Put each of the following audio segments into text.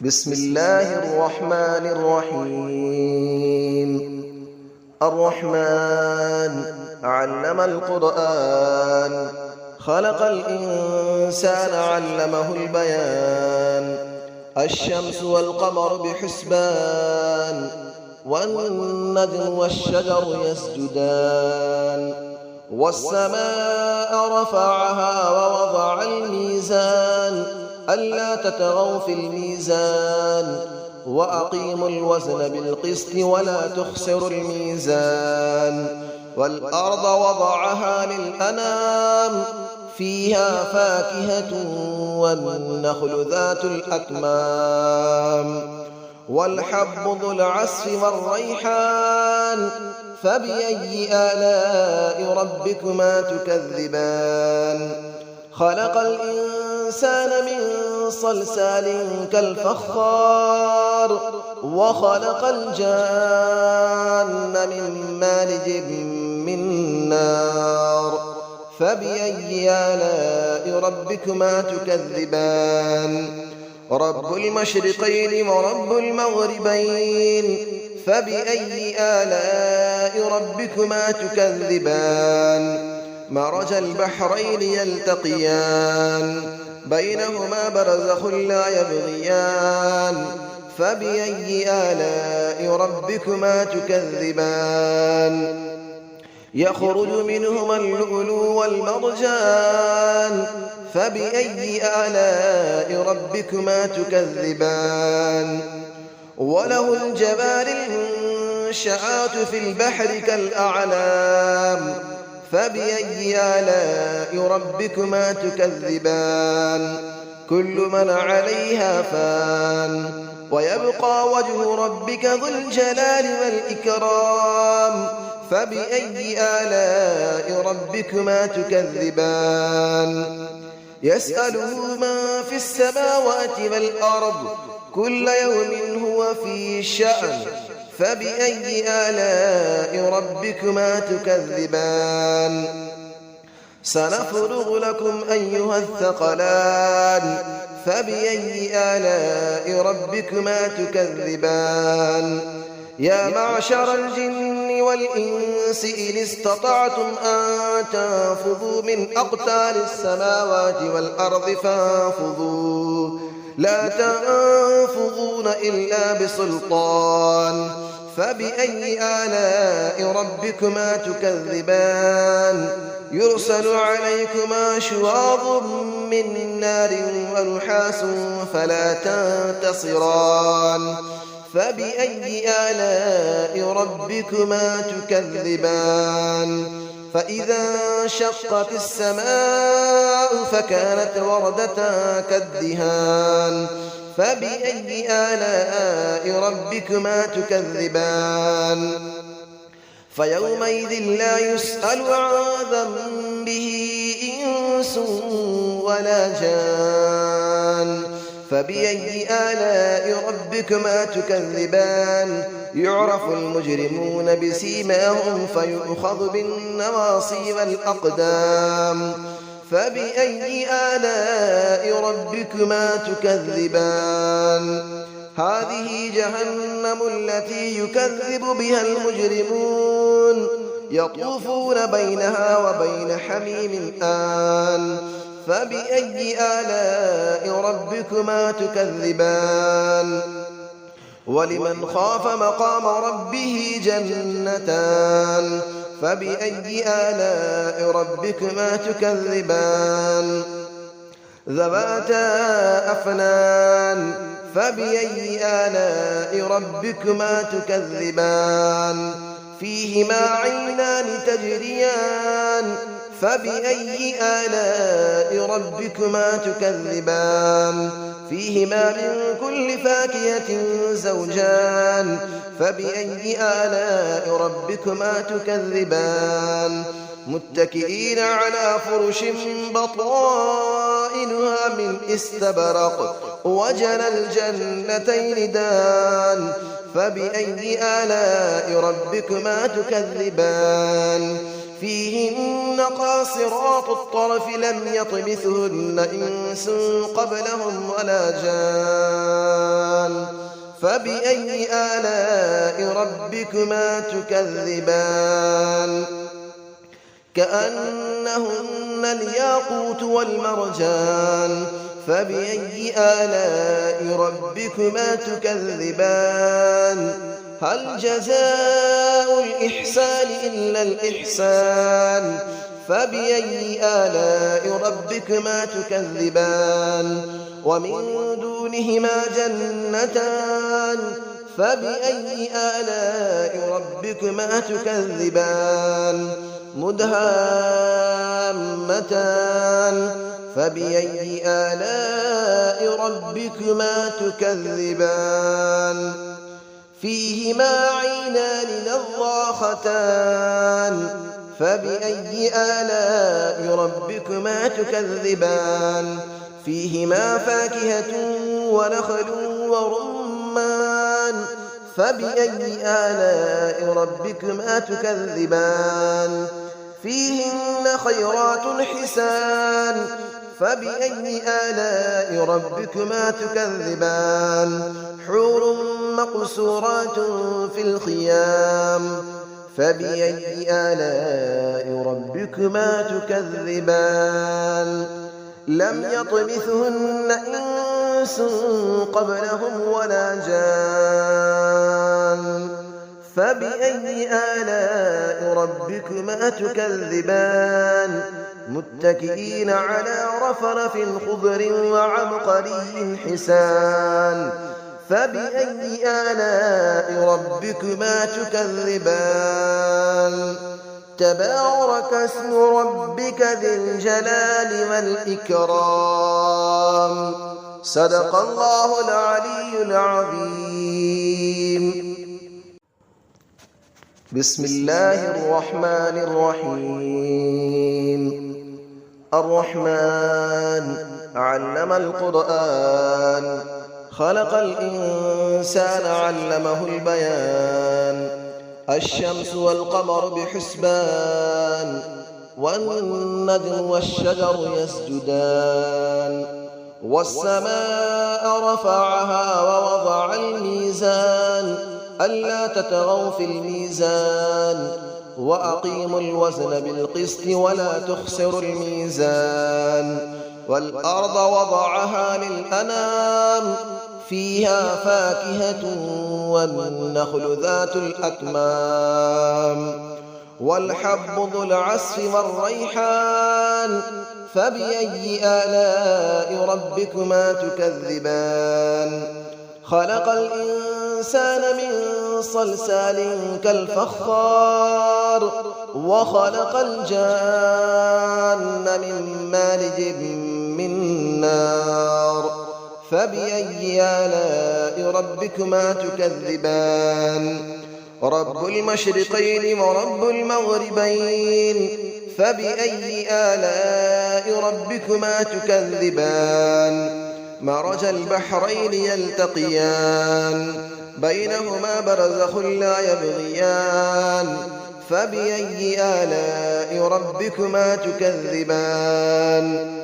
بسم الله الرحمن الرحيم. الرحمن علم القرآن، خلق الإنسان علمه البيان. الشمس والقمر بحسبان، والنجم والشجر يسجدان. والسماء رفعها ووضع الميزان، ألا تطغوا في الميزان، وأقيموا الوزن بالقسط ولا تخسروا الميزان. والأرض وضعها للأنام، فيها فاكهة والنخل ذات الأكمام، والحب ذو العصف والريحان. فبأي آلاء ربكما تكذبان؟ خلق الإنسان من صلصال كالفخار، وخلق الجان من مارج من نار. فبأي آلاء ربكما تكذبان؟ رب المشرقين ورب المغربين. فبأي آلاء ربكما تكذبان؟ مرج البحرين يلتقيان، بينهما برزخ لا يبغيان. فبأي آلاء ربكما تكذبان؟ يخرج منهما اللؤلؤ والمرجان. فبأي آلاء ربكما تكذبان؟ وله الجوار المنشآت في البحر كالأعلام. فبأي آلاء ربكما تكذبان؟ كل من عليها فان، ويبقى وجه ربك ذو الجلال والإكرام. فبأي آلاء ربكما تكذبان؟ يسأله من في السماوات والأرض، كل يوم هو في شأن. فبأي آلاء ربكما تكذبان؟ سنفرغ لكم أيها الثقلان. فبأي آلاء ربكما تكذبان؟ يا معشر الجن والإنس إن استطعتم أن تنفذوا من أقطار السماوات والأرض فانفذوا، لا تنفذون إلا بسلطان. فبأي آلاء ربكما تكذبان؟ يرسل عليكما شواظ من نار ونحاس فلا تنتصران. فبأي آلاء ربكما تكذبان؟ فإذا انشقت السماء فكانت وردة كالدهان. فبأي آلاء ربكما تكذبان؟ فيومئذ لا يسأل عن ذنبه إنس ولا جان. فبأي آلاء ربكما تكذبان؟ يعرف المجرمون بسيماهم فيؤخذ بالنواصي والأقدام. فبأي آلاء ربكما تكذبان؟ هذه جهنم التي يكذب بها المجرمون، يطوفون بينها وبين حميم آن. فبأي آلاء ربكما تكذبان؟ ولمن خاف مقام ربه جنتان. فبأي آلاء ربكما تكذبان؟ ذواتا أفنان. فبأي آلاء ربكما تكذبان؟ فيهما عينان تجريان. فبأي آلاء ربكما تكذبان؟ فيهما من كل فاكهة زوجان. فبأي آلاء ربكما تكذبان؟ متكئين على فرش بطائنها من استبرق، وجنى الجنتين دان. فبأي آلاء ربكما تكذبان؟ فيهن قاصرات الطرف لم يطمثهن إنس قبلهم ولا جان. فبأي آلاء ربكما تكذبان كأنهن الياقوت والمرجان فبأي آلاء ربكما تكذبان هل جزاء الإحسان إلا الإحسان فبأي آلاء ربكما تكذبان ومن دونهما جنتان فبأي آلاء ربكما تكذبان مدهامتان فبأي آلاء ربكما تكذبان فيهما عينان نضاختان فبأي آلاء ربكما تكذبان فيهما فاكهة ونخل ورمان فبأي آلاء ربكما تكذبان فيهن خيرات حسان فبأي آلاء ربكما تكذبان حور مقصورات في الخيام فبأي آلاء ربكما تكذبان لم يطمثهن إنس قبلهم ولا جان فبأي آلاء ربكما تكذبان متكئين على رفرف خضر وعبقري حسان فبأي آلاء ربكما تكذبان تبارك اسم ربك ذي الجلال والإكرام صدق الله العلي العظيم بسم الله الرحمن الرحيم الرحمن علم القرآن خلق الإنسان علمه البيان الشمس والقمر بحسبان والنجم والشجر يسجدان والسماء رفعها ووضع الميزان ألا تطغوا في الميزان وأقيموا الوزن بالقسط ولا تخسروا الميزان والأرض وضعها للأنام فيها فاكهة والنخل ذات الأكمام والحب ذو العصف والريحان فبأي آلاء ربكما تكذبان خلق الإنسان من صلصال كالفخار وخلق الجان من مارج من نار فبأي آلاء ربكما تكذبان رب المشرقين ورب المغربين فبأي آلاء ربكما تكذبان مرج البحرين يلتقيان بينهما برزخ لا يبغيان فبأي آلاء ربكما تكذبان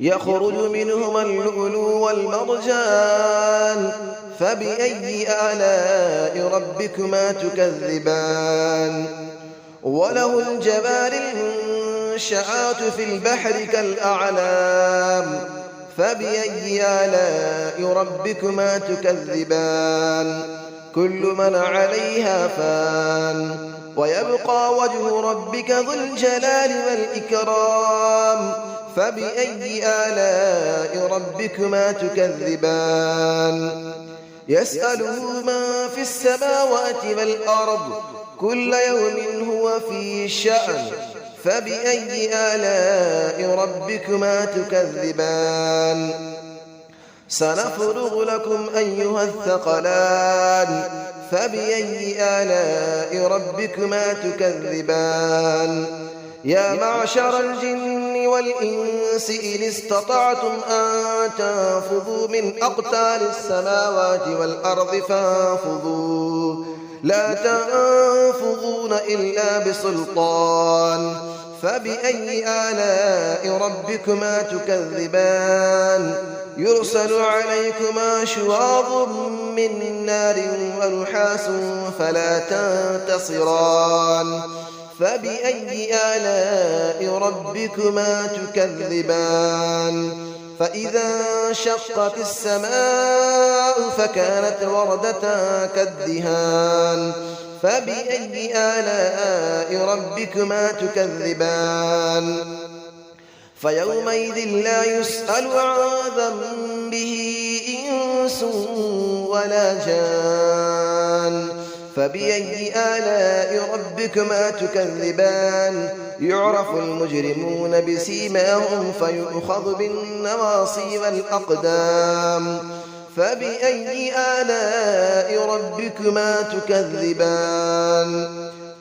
يخرج منهما اللؤلؤ والمرجان فبأي آلاء ربكما تكذبان وله الجبال المنشآت في البحر كالأعلام فبأي آلاء ربكما تكذبان كل من عليها فان ويبقى وجه ربك ذو الجلال والإكرام فبأي آلاء ربكما تكذبان يسأله من في السماوات والأرض كل يوم هو في شأن فبأي آلاء ربكما تكذبان سنفرغ لكم أيها الثقلان فبأي آلاء ربكما تكذبان يا معشر الجن والإنس إن استطعتم أن تنفذوا من أقطار السماوات والأرض فانفذوا لا تنفذون إلا بسلطان فبأي آلاء ربكما تكذبان يرسل عليكما شواظ من نار ونحاس فلا تنتصران فبأي آلاء ربكما تكذبان فإذا انشقت السماء فكانت وردة كالدهان فبأي آلاء ربكما تكذبان فيومئذ لا يسأل عن ذنبه إنس ولا جان فبأي آلاء ربكما تكذبان يعرف المجرمون بسيماهم فيؤخذ بالنواصي والأقدام فبأي آلاء ربكما تكذبان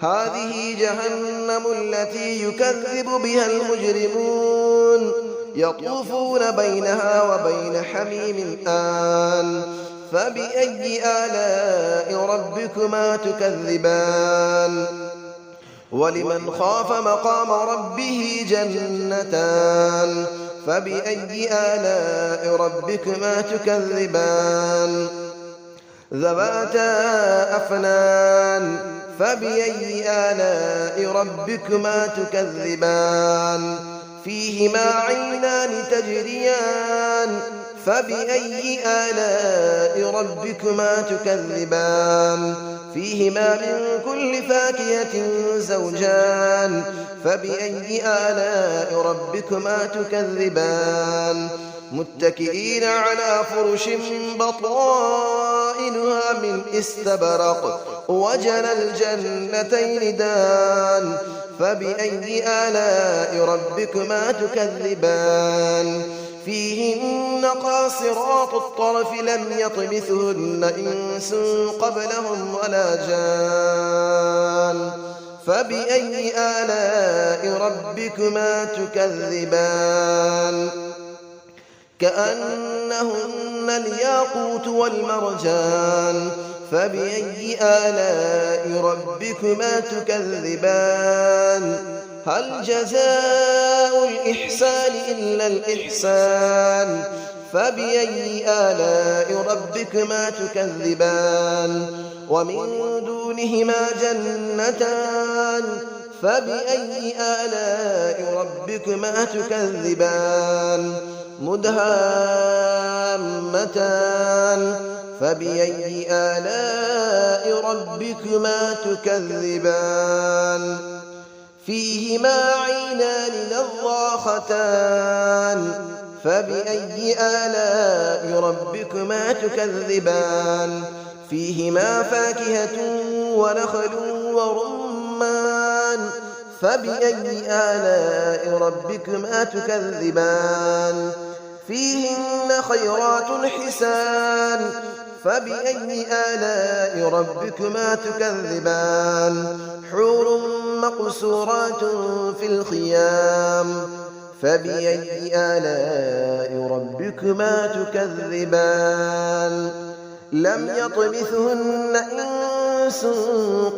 هذه جهنم التي يكذب بها المجرمون يطوفون بينها وبين حميم آن فبأي آلاء ربكما تكذبان ولمن خاف مقام ربه جنتان فبأي آلاء ربكما تكذبان ذواتا أفنان فبأي آلاء ربكما تكذبان فيهما عينان تجريان فبأي آلاء ربكما تكذبان فيهما من كل فاكهة زوجان فبأي آلاء ربكما تكذبان متكئين على فرش بطائنها من استبرق وجنى الجنتين دان فبأي آلاء ربكما تكذبان فيهن قاصرات الطرف لم يطمثهن إنس قبلهم ولا جان فبأي آلاء ربكما تكذبان كأنهن الياقوت والمرجان فبأي آلاء ربكما تكذبان هل جزاء الإحسان إلا الإحسان فبأي آلاء ربكما تكذبان ومن دونهما جنتان فبأي آلاء ربكما تكذبان مدهامتان فبأي آلاء ربكما تكذبان فيهما عينان نضاختان فبأي آلاء ربكما تكذبان فيهما فاكهة ونخل ورمان فبأي آلاء ربكما تكذبان فيهن خيرات حسان فبأي آلاء ربكما تكذبان حور مقصورات في الخيام فبأي آلاء ربكما تكذبان لم يطمثهن إنس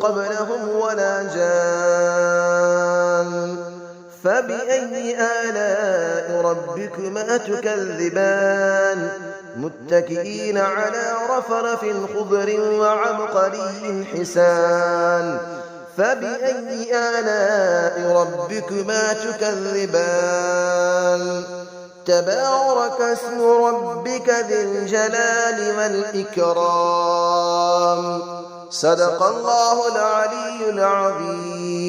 قبلهم ولا جان فبأي آلاء ربكما تكذبان متكئين على رفرف خضر وعبقري حسان فبأي آلاء ربكما تكذبان تبارك اسم ربك ذي الجلال والإكرام صدق الله العلي العظيم.